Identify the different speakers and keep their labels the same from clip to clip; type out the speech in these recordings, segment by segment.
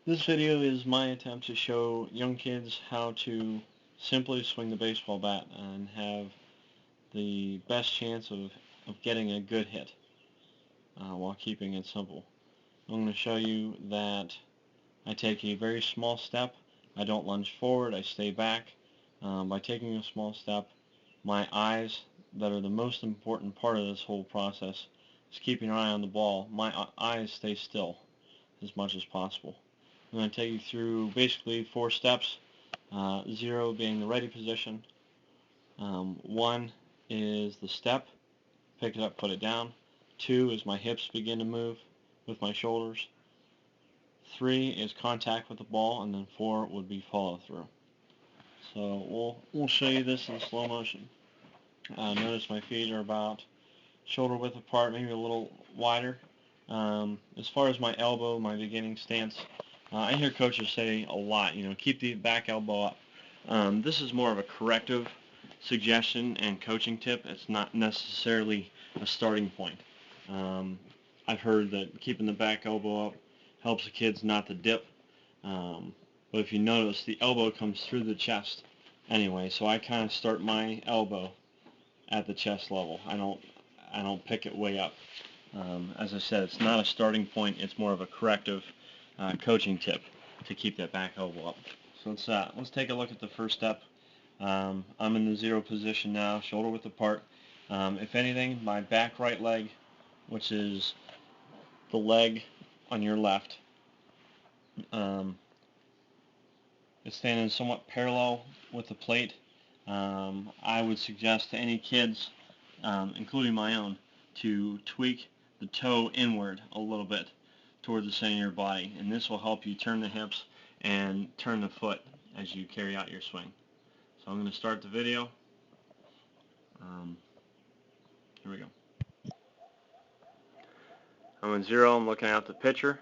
Speaker 1: This video is my attempt to show young kids how to simply swing the baseball bat and have the best chance of getting a good hit while keeping it simple. I'm going to show you that I take a very small step. I don't lunge forward, I stay back. By taking a small step, my eyes, that are the most important part of this whole process, is keeping an eye on the ball. My eyes stay still as much as possible. I'm going to take you through basically 4 steps. 0 being the ready position. 1 is the step, pick it up, put it down. 2 is my hips begin to move with my shoulders. 3 is contact with the ball, and then 4 would be follow through. So we'll show you this in slow motion. Notice my feet are about shoulder width apart, maybe a little wider. As far as my elbow, my beginning stance, I hear coaches say a lot, keep the back elbow up. This is more of a corrective suggestion and coaching tip. It's not necessarily a starting point. I've heard that keeping the back elbow up helps the kids not to dip. But if you notice, the elbow comes through the chest anyway, so I kind of start my elbow at the chest level. I don't pick it way up. As I said, it's not a starting point. It's more of a corrective coaching tip to keep that back elbow up. So let's take a look at the first step. I'm in the 0 position now, shoulder width apart. If anything, my back right leg, which is the leg on your left, is standing somewhat parallel with the plate. I would suggest to any kids, including my own, to tweak the toe inward a little bit toward the center of your body, and this will help you turn the hips and turn the foot as you carry out your swing. So I'm going to start the video. Here we go. I'm in 0. I'm looking out the pitcher.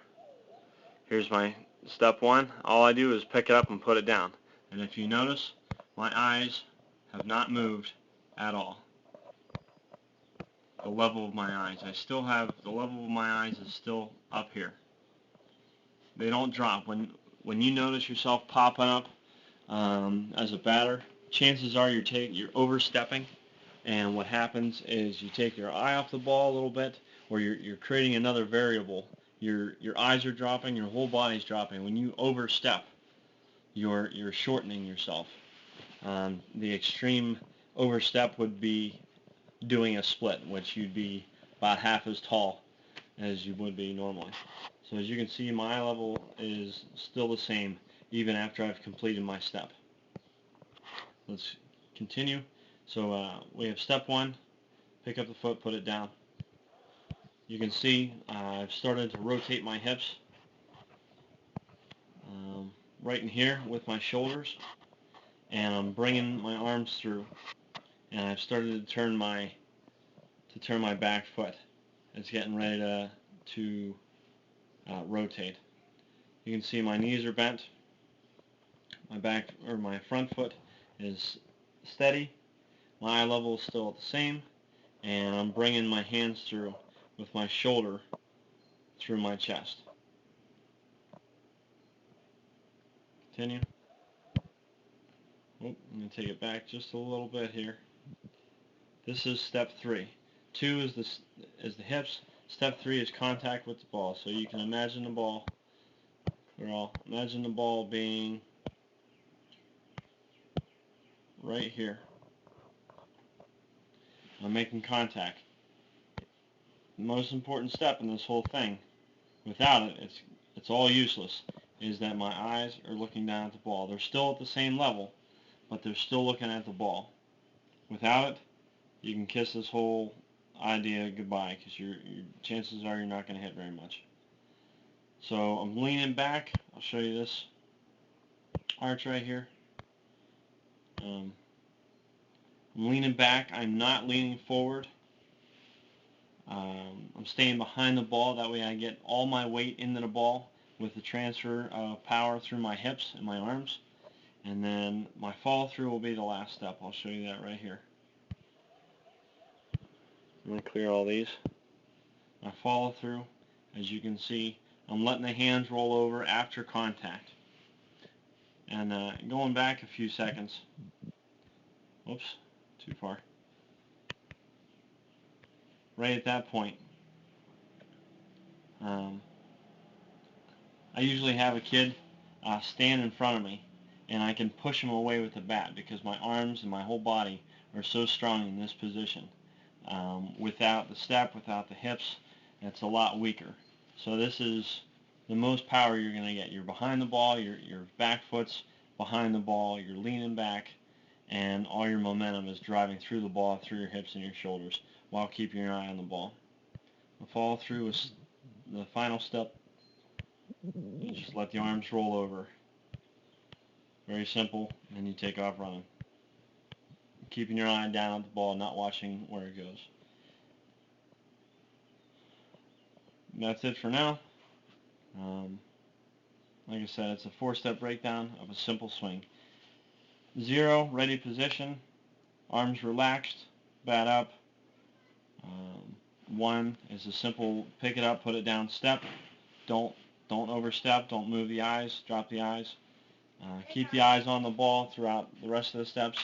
Speaker 1: Here's my step 1. All I do is pick it up and put it down. And if you notice, my eyes have not moved at all. The level of my eyes. I still have, the level of my eyes is still up here. They don't drop. When you notice yourself popping up as a batter, chances are you're overstepping, and what happens is you take your eye off the ball a little bit, or you're creating another variable. Your eyes are dropping, your whole body's dropping. When you overstep, you're shortening yourself. The extreme overstep would be doing a split, which you'd be about half as tall as you would be normally. So as you can see, my eye level is still the same even after I've completed my step. Let's continue. So we have step 1, pick up the foot, put it down. You can see I've started to rotate my hips right in here with my shoulders, and I'm bringing my arms through, and I've started to turn my back foot. It's getting ready to rotate. You can see my knees are bent. My front foot is steady. My eye level is still at the same, and I'm bringing my hands through with my shoulder through my chest. Continue. I'm going to take it back just a little bit here. This is step 3. 2 is the hips. Step 3 is contact with the ball. So you can imagine the ball. Imagine the ball being right here. I'm making contact. The most important step in this whole thing, without it, it's all useless, is that my eyes are looking down at the ball. They're still at the same level, but they're still looking at the ball. Without it, you can kiss this whole idea goodbye, because your chances are you're not going to hit very much. So I'm leaning back. I'll show you this arch right here. I'm leaning back. I'm not leaning forward. I'm staying behind the ball. That way I get all my weight into the ball with the transfer of power through my hips and my arms. And then my follow through will be the last step. I'll show you that right here. I'm going to clear all these. My follow through, as you can see, I'm letting the hands roll over after contact. And going back a few seconds, whoops, too far. Right at that point, I usually have a kid stand in front of me, and I can push him away with the bat because my arms and my whole body are so strong in this position. Without the step, without the hips, it's a lot weaker. So this is the most power you're going to get. You're behind the ball, your back foot's behind the ball, you're leaning back, and all your momentum is driving through the ball, through your hips and your shoulders, while keeping your eye on the ball. The follow through is the final step. You just let the arms roll over. Very simple, and you take off running. Keeping your eye down at the ball, not watching where it goes. And that's it for now. Like I said, it's a 4-step breakdown of a simple swing. 0, ready position, arms relaxed, bat up. 1 is a simple pick it up, put it down step. Don't overstep, don't move the eyes, drop the eyes. Keep the eyes on the ball throughout the rest of the steps.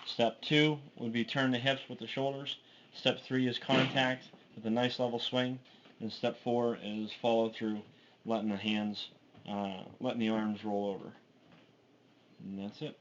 Speaker 1: Step 2 would be turn the hips with the shoulders. Step 3 is contact with a nice level swing. And step 4 is follow through, letting the arms roll over. And that's it.